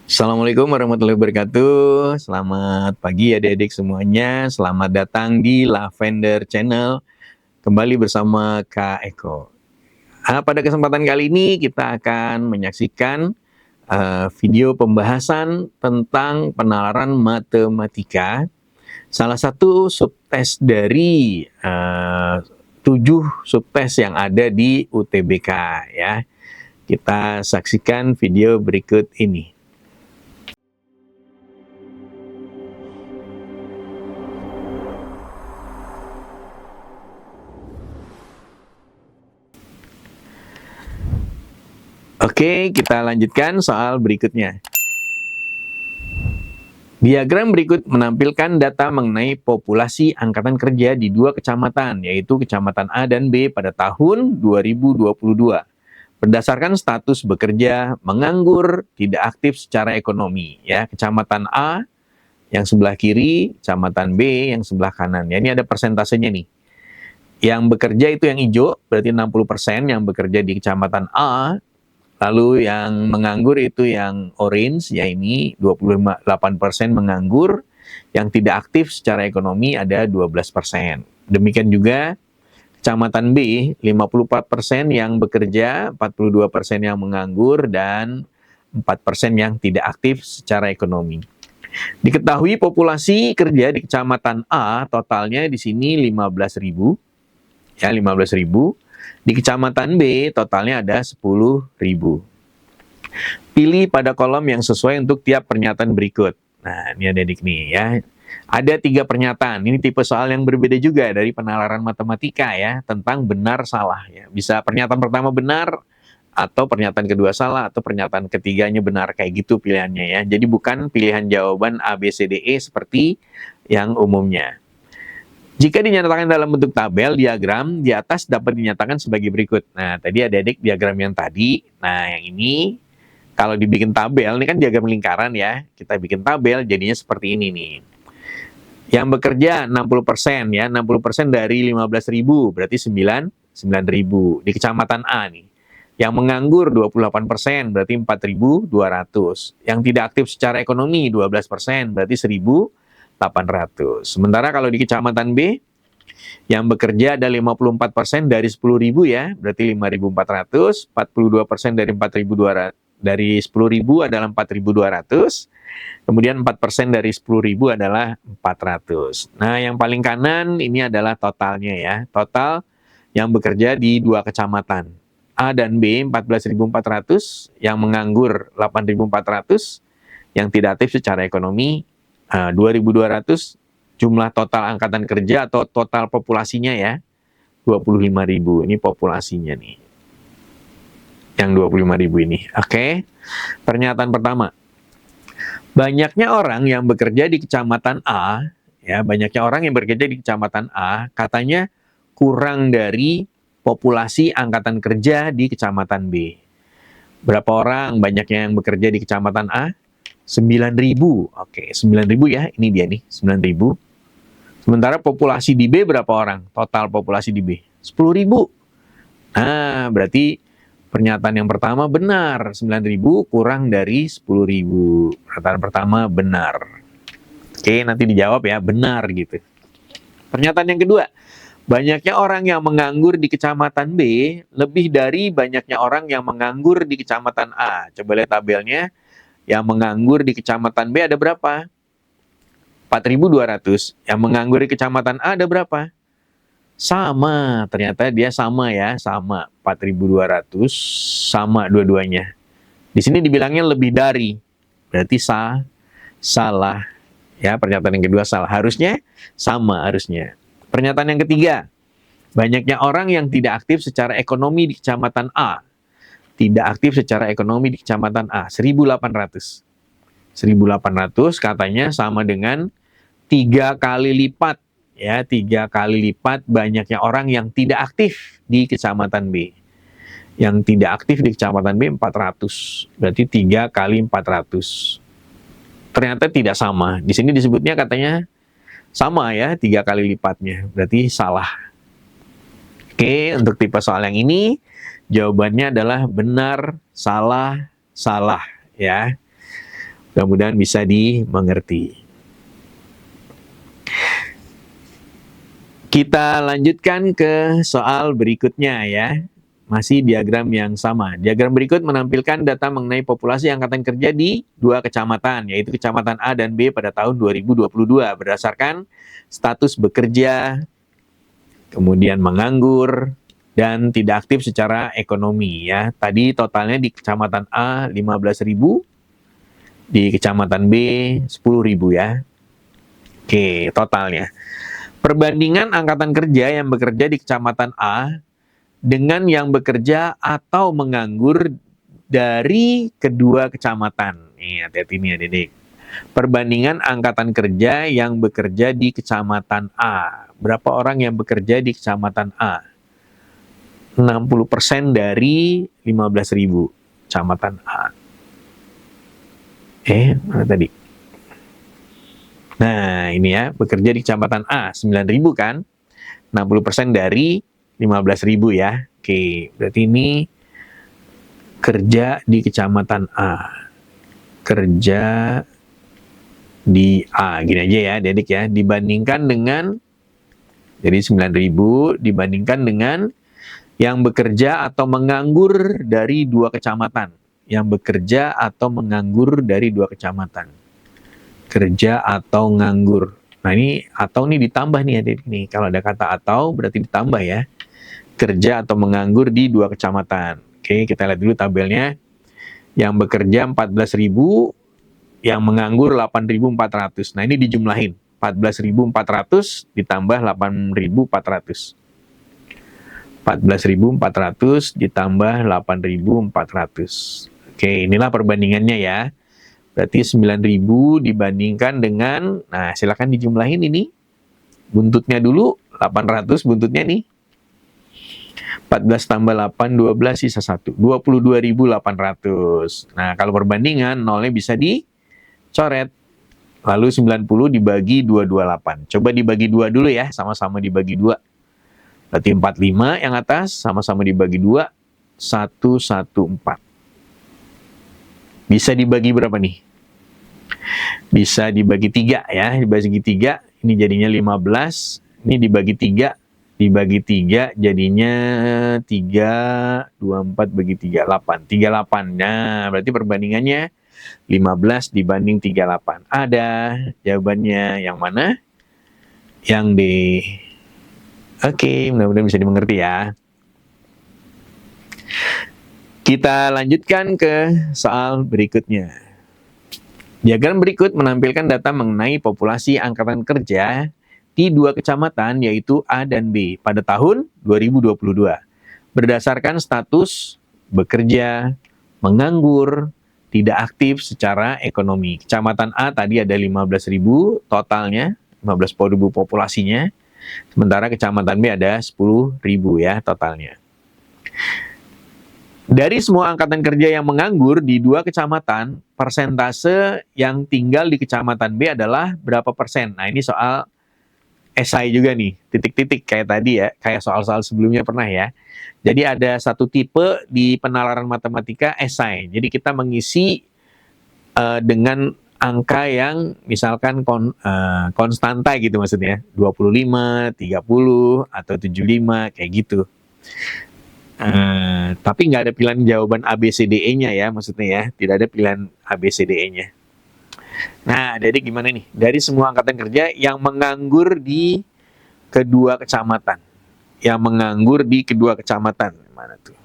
Assalamualaikum warahmatullahi wabarakatuh. Selamat pagi adik-adik semuanya. Selamat datang di Lavender Channel. Kembali bersama Kak Eko. Pada kesempatan kali ini kita akan menyaksikan video pembahasan tentang penalaran matematika. Salah satu subtes dari 7 subtes yang ada di UTBK ya. Kita saksikan video berikut ini. Oke, kita lanjutkan soal berikutnya. Diagram berikut menampilkan data mengenai populasi angkatan kerja di 2 kecamatan, yaitu Kecamatan A dan B pada tahun 2022. Berdasarkan status bekerja, menganggur, tidak aktif secara ekonomi. Ya, Kecamatan A yang sebelah kiri, Kecamatan B yang sebelah kanan. Ya, ini ada persentasenya nih. Yang bekerja itu yang hijau, berarti 60% yang bekerja di Kecamatan A. Lalu yang menganggur itu yang orange, ya ini 28% menganggur. Yang tidak aktif secara ekonomi ada 12%. Demikian juga Kecamatan B, 54% yang bekerja, 42% yang menganggur, dan 4% yang tidak aktif secara ekonomi. Diketahui populasi kerja di Kecamatan A totalnya di sini 15.000. Ya, 15.000. Di Kecamatan B totalnya ada 10.000. Pilih pada kolom yang sesuai untuk tiap pernyataan berikut. Nah, ini adik-adik nih ya. Ada 3 pernyataan. Ini tipe soal yang berbeda juga dari penalaran matematika ya, tentang benar salah ya. Bisa pernyataan pertama benar, atau pernyataan kedua salah, atau pernyataan ketiganya benar, kayak gitu pilihannya ya. Jadi bukan pilihan jawaban A, B, C, D, E seperti yang umumnya. Jika dinyatakan dalam bentuk tabel, diagram, di atas dapat dinyatakan sebagai berikut. Nah, tadi adik-adik diagram yang tadi. Nah, yang ini, kalau dibikin tabel, ini kan diagram lingkaran ya. Kita bikin tabel, jadinya seperti ini nih. Yang bekerja 60% ya, 60% dari 15.000, berarti 9.000. Di Kecamatan A nih. Yang menganggur 28%, berarti 4.200. Yang tidak aktif secara ekonomi 12%, berarti 1.800. Sementara kalau di Kecamatan B, yang bekerja ada 54% dari 10.000 ya, berarti 5.400, 42% dari 4.200, dari 10.000 adalah 4.200, kemudian 4% dari 10.000 adalah 400. Nah, yang paling kanan ini adalah totalnya ya, total yang bekerja di 2 kecamatan. A dan B 14.400, yang menganggur 8.400, yang tidak aktif secara ekonomi 2.200, jumlah total angkatan kerja atau total populasinya ya 25.000. Ini populasinya nih. Yang 25.000 ini. Oke. Pernyataan pertama. Banyaknya orang yang bekerja di Kecamatan A, ya, banyaknya orang yang bekerja di Kecamatan A katanya kurang dari populasi angkatan kerja di Kecamatan B. Berapa orang banyaknya yang bekerja di Kecamatan A? 9.000. Oke, 9.000 ya. Ini dia nih, 9.000. Sementara populasi di B berapa orang? Total populasi di B 10.000. Nah, berarti pernyataan yang pertama benar. 9.000 kurang dari 10.000. Pernyataan pertama benar. Oke, nanti dijawab ya, benar gitu. Pernyataan yang kedua. Banyaknya orang yang menganggur di Kecamatan B lebih dari banyaknya orang yang menganggur di Kecamatan A. Coba lihat tabelnya. Yang menganggur di Kecamatan B ada berapa? 4.200. Yang menganggur di Kecamatan A ada berapa? Sama. Ternyata dia sama ya, sama. 4.200, sama dua-duanya. Di sini dibilangnya lebih dari. Berarti salah. Ya, pernyataan yang kedua salah. Harusnya sama, harusnya. Pernyataan yang ketiga. Banyaknya orang yang tidak aktif secara ekonomi di Kecamatan A. Tidak aktif secara ekonomi di Kecamatan A. 1.800. 1.800 katanya sama dengan 3 kali lipat. Ya, 3 kali lipat banyaknya orang yang tidak aktif di Kecamatan B. Yang tidak aktif di Kecamatan B 400. Berarti 3 kali 400. Ternyata tidak sama. Di sini disebutnya katanya sama ya, 3 kali lipatnya. Berarti salah. Oke, untuk tipe soal yang ini jawabannya adalah benar, salah, salah ya. Mudah-mudahan bisa dimengerti. Kita lanjutkan ke soal berikutnya ya. Masih diagram yang sama. Diagram berikut menampilkan data mengenai populasi angkatan kerja di dua kecamatan, yaitu Kecamatan A dan B pada tahun 2022 berdasarkan status bekerja, kemudian menganggur, dan tidak aktif secara ekonomi ya. Tadi totalnya di Kecamatan A 15.000, di Kecamatan B 10.000 ya. Oke, totalnya. Perbandingan angkatan kerja yang bekerja di Kecamatan A dengan yang bekerja atau menganggur dari kedua kecamatan. Nih, hati-hati nih adik-adik. Perbandingan angkatan kerja yang bekerja di Kecamatan A. Berapa orang yang bekerja di Kecamatan A? 60% dari 15.000 Kecamatan A. Mana tadi? Nah, ini ya, bekerja di Kecamatan A, 9.000 kan? 60% dari 15.000 ya. Oke, berarti ini kerja di Kecamatan A. Kerja di A, gini aja ya, adik ya. Dibandingkan dengan, jadi 9.000 dibandingkan dengan yang bekerja atau menganggur dari dua kecamatan. Yang bekerja atau menganggur dari dua kecamatan. Kerja atau nganggur. Nah ini atau nih ditambah nih adik nih. Kalau ada kata atau berarti ditambah ya. Kerja atau menganggur di dua kecamatan. Oke, kita lihat dulu tabelnya. Yang bekerja 14.000, yang menganggur 8.400. Nah, ini dijumlahin. 14.400 ditambah 8.400. 14.400 ditambah 8.400. Oke, inilah perbandingannya ya. Berarti 9.000 dibandingkan dengan, nah silakan dijumlahin ini. Buntutnya dulu, 800 buntutnya nih. 14 tambah 8, 12 sisa 1. 22.800. Nah, kalau perbandingan, nolnya bisa dicoret. Lalu 90 dibagi 228. Coba dibagi 2 dulu ya, sama-sama dibagi 2. Berarti 45 yang atas, sama-sama dibagi 2, 114. Bisa dibagi berapa nih? Bisa dibagi 3 ya, dibagi 3, ini jadinya 15, ini dibagi 3, dibagi 3 jadinya 3, 24 bagi 3, 8. 38. Nah, berarti perbandingannya 15 dibanding 38. Ada jawabannya yang mana? Yang D. Oke, mudah-mudahan bisa dimengerti ya. Kita lanjutkan ke soal berikutnya. Diagram berikut menampilkan data mengenai populasi angkatan kerja di dua kecamatan yaitu A dan B pada tahun 2022. Berdasarkan status bekerja, menganggur, tidak aktif secara ekonomi. Kecamatan A tadi ada 15.000 totalnya, 15.000 populasinya. Sementara Kecamatan B ada 10.000 ya totalnya. Dari semua angkatan kerja yang menganggur di dua kecamatan, persentase yang tinggal di Kecamatan B adalah berapa persen? Nah, ini soal esai juga nih, titik-titik kayak tadi ya, kayak soal-soal sebelumnya pernah ya. Jadi ada satu tipe di penalaran matematika esai. Jadi kita mengisi dengan angka yang misalkan konstanta gitu maksudnya, 25, 30, atau 75, kayak gitu. Tapi nggak ada pilihan jawaban A, B, C, D, E-nya ya, maksudnya ya. Tidak ada pilihan A, B, C, D, E-nya. Nah, jadi gimana nih? Dari semua angkatan kerja yang menganggur di kedua kecamatan. Yang menganggur di kedua kecamatan. Mana tuh?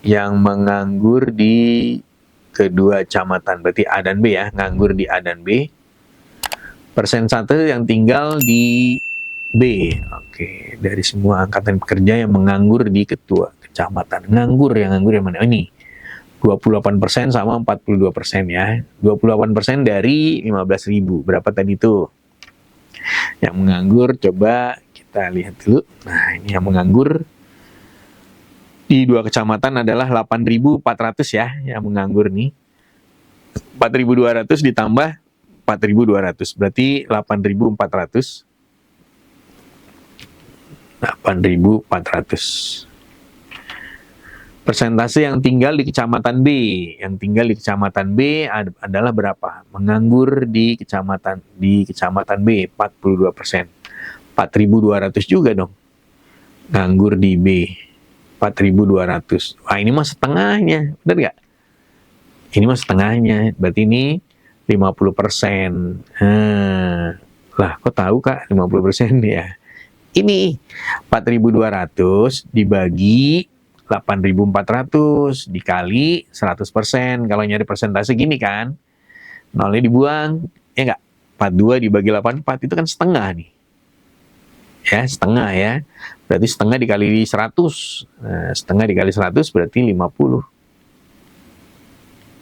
Yang menganggur di kedua kecamatan. Berarti A dan B ya. Nganggur di A dan B. Persentase yang tinggal di B. Oke, dari semua angkatan pekerja yang menganggur di kedua kecamatan. Nganggur yang mana? Ini 28% sama 42% ya. 28% dari 15.000. Berapa tadi itu? Yang menganggur, coba kita lihat dulu. Nah, ini yang menganggur di dua kecamatan adalah 8.400 ya, yang menganggur nih. 4.200 ditambah 4.200, berarti 8.400. 8.400. Persentase yang tinggal di kecamatan B. Yang tinggal di kecamatan B adalah berapa? Menganggur di kecamatan B 42%. 4.200 juga dong. Nganggur di B 4.200. Wah, ini mah setengahnya. Benar nggak? Ini mah setengahnya. Berarti ini 50%. Lah, kok tahu Kak 50% ya? Ini 4.200 dibagi 8.400 dikali 100%. Kalau nyari persentase gini kan, nolnya dibuang, ya nggak? 42 dibagi 84 itu kan setengah nih. Ya, setengah ya. Berarti setengah dikali 100. Nah, setengah dikali 100 berarti 50.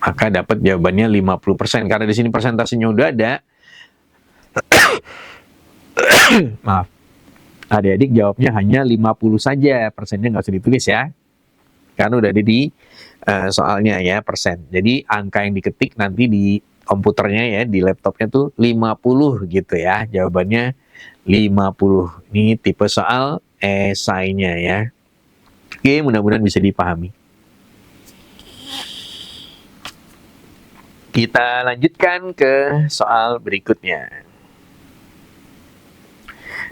Maka dapat jawabannya 50%. Karena di sini persentasenya udah ada. Maaf. Adik-adik jawabnya hanya 50 saja. Persennya nggak usah ditulis ya. Karena udah ada di soalnya ya, persen. Jadi angka yang diketik nanti di komputernya ya, di laptopnya tuh 50 gitu ya. Jawabannya 50. Ini tipe soal esainya ya. Oke, mudah-mudahan bisa dipahami. Kita lanjutkan ke soal berikutnya.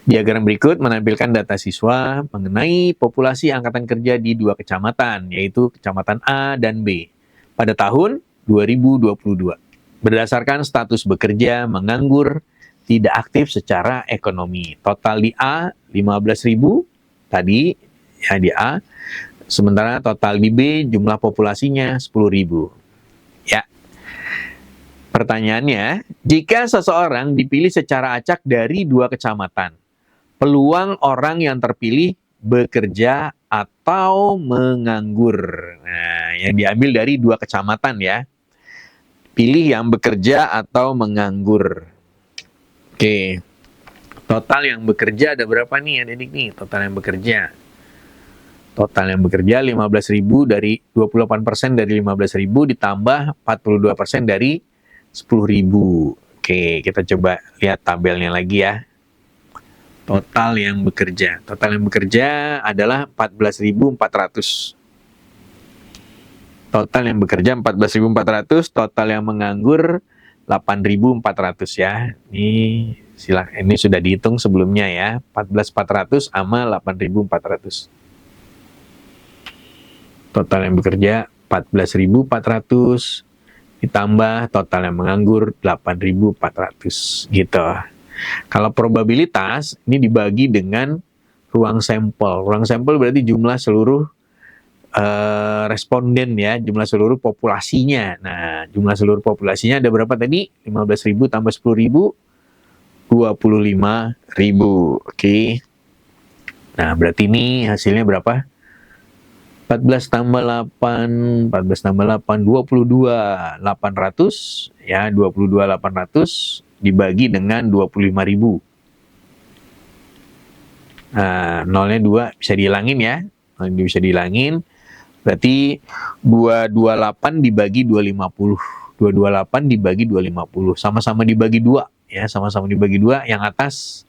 Diagram berikut menampilkan data siswa mengenai populasi angkatan kerja di dua kecamatan, yaitu Kecamatan A dan B, pada tahun 2022. Berdasarkan status bekerja, menganggur, tidak aktif secara ekonomi. Total di A 15.000 tadi ya di A, sementara total di B jumlah populasinya 10.000. Ya. Pertanyaannya, jika seseorang dipilih secara acak dari dua kecamatan, peluang orang yang terpilih bekerja atau menganggur. Nah, yang diambil dari dua kecamatan ya. Pilih yang bekerja atau menganggur. Oke. Total yang bekerja ada berapa nih adik nih? Total yang bekerja. Total yang bekerja 15.000 dari 28% dari 15.000 ditambah 42% dari 10.000. Oke, kita coba lihat tabelnya lagi ya. Total yang bekerja. Total yang bekerja adalah 14.400. Total yang bekerja 14.400, total yang menganggur 8.400 ya. Ini sudah dihitung sebelumnya ya. 14.400 sama 8.400. Total yang bekerja 14.400 ditambah total yang menganggur 8.400 gitu. Kalau probabilitas ini dibagi dengan ruang sampel. Ruang sampel berarti jumlah seluruh responden ya, jumlah seluruh populasinya. Nah, jumlah seluruh populasinya ada berapa tadi? 15.000 tambah 10.000, 25.000. Oke. Nah, berarti ini hasilnya berapa? 14 tambah 8, 22.800 ya, 22.800 dibagi dengan 25.000. Nah, nolnya 2 bisa dihilangin ya. Ini bisa dihilangin. Berarti 228 dibagi 250. 228 dibagi 250. Sama-sama dibagi 2 ya, sama-sama dibagi 2. Yang atas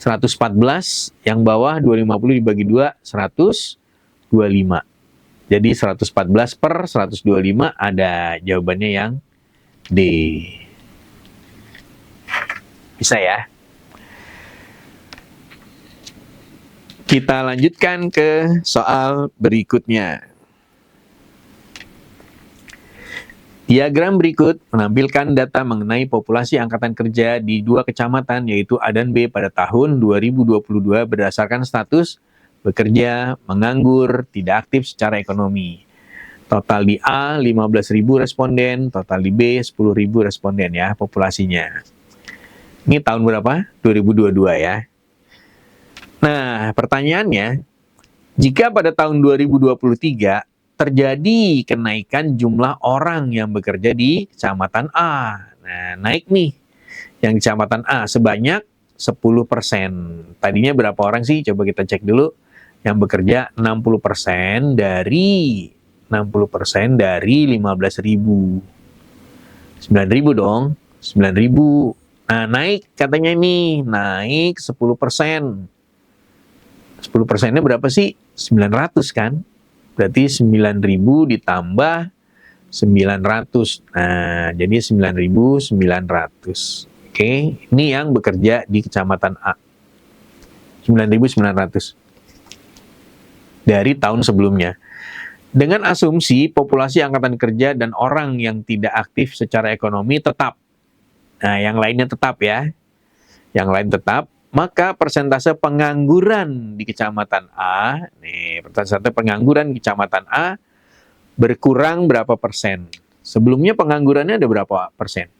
114, yang bawah 250 dibagi 2 125. Jadi 114 per 125 ada jawabannya yang D. Bisa ya? Kita lanjutkan ke soal berikutnya. Diagram berikut menampilkan data mengenai populasi angkatan kerja di dua kecamatan yaitu A dan B pada tahun 2022 berdasarkan status bekerja, menganggur, tidak aktif secara ekonomi. Total di A 15.000 responden, total di B 10.000 responden ya populasinya. Ini tahun berapa? 2022 ya. Nah, pertanyaannya, jika pada tahun 2023 terjadi kenaikan jumlah orang yang bekerja di Kecamatan A. Nah, naik nih yang Kecamatan A sebanyak 10%. Tadinya berapa orang sih? Coba kita cek dulu. Yang bekerja 60% dari 15.000. 9.000 dong. 9.000. Nah, naik katanya nih, naik 10%. 10%-nya berapa sih? 900 kan? Berarti 9.000 ditambah 900. Nah, jadi 9.900. Oke, ini yang bekerja di Kecamatan A. 9.900 dari tahun sebelumnya. Dengan asumsi populasi angkatan kerja dan orang yang tidak aktif secara ekonomi tetap. Nah, yang lainnya tetap ya. Yang lain tetap, maka persentase pengangguran di Kecamatan A, persentase pengangguran di Kecamatan A berkurang berapa persen? Sebelumnya penganggurannya ada berapa persen?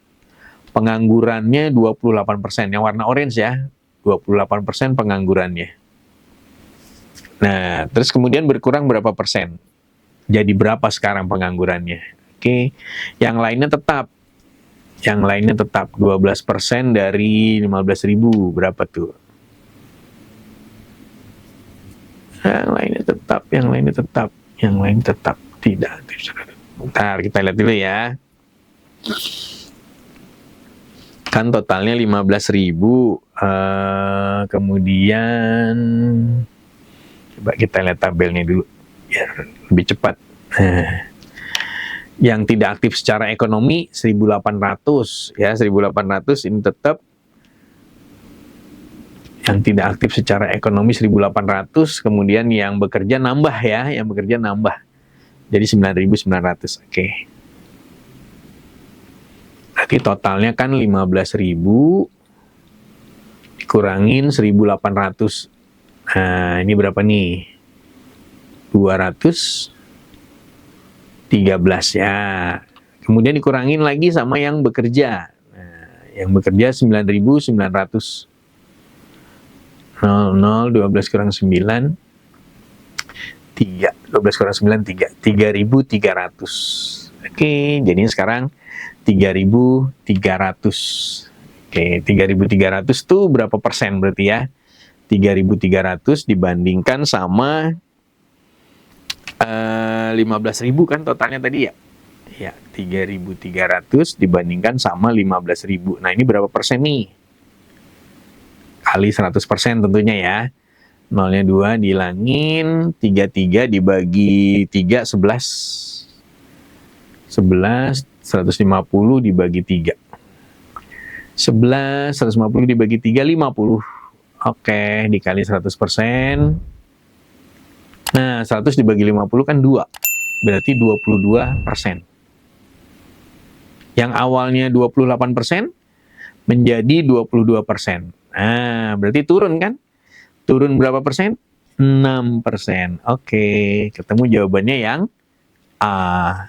Penganggurannya 28%, yang warna orange ya, 28% penganggurannya. Nah, terus kemudian berkurang berapa persen? Jadi berapa sekarang penganggurannya? Oke, yang lainnya tetap. Yang lainnya tetap 12% dari 15.000, berapa tuh? Yang lainnya tetap, yang lainnya tetap, yang lain tetap tidak. Bentar, kita lihat dulu ya. Kan totalnya 15.000. Kemudian coba kita lihat tabelnya dulu biar lebih cepat. Yang tidak aktif secara ekonomi 1.800 ya, 1.800 ini tetap. Yang tidak aktif secara ekonomi 1.800, kemudian yang bekerja nambah ya, yang bekerja nambah. Jadi 9.900. Oke. Berarti totalnya kan 15.000 dikurangin 1.800. Nah, ini berapa nih? 213 ya. Kemudian dikurangin lagi sama yang bekerja. Nah, yang bekerja 9.900. 00, 12 kurang 9, 3. 12 kurang 9, 3. 3.300. Oke, jadinya sekarang 3.300. Oke, 3.300 tuh berapa persen berarti ya? 3.300 dibandingkan sama 15.000 kan totalnya tadi ya? Ya, 3.300 dibandingkan sama 15.000. Nah, ini berapa persen nih? Kali 100% tentunya ya. 0-nya 2 dihilangin, 33 dibagi 3, 11. 11, 150 dibagi 3. 11, 150 dibagi 3, 50. Oke, dikali 100%. Nah, 100 dibagi 50 kan 2. Berarti 22%. Yang awalnya 28% menjadi 22%. Nah, berarti turun kan? Turun berapa persen? 6%. Oke, ketemu jawabannya yang A.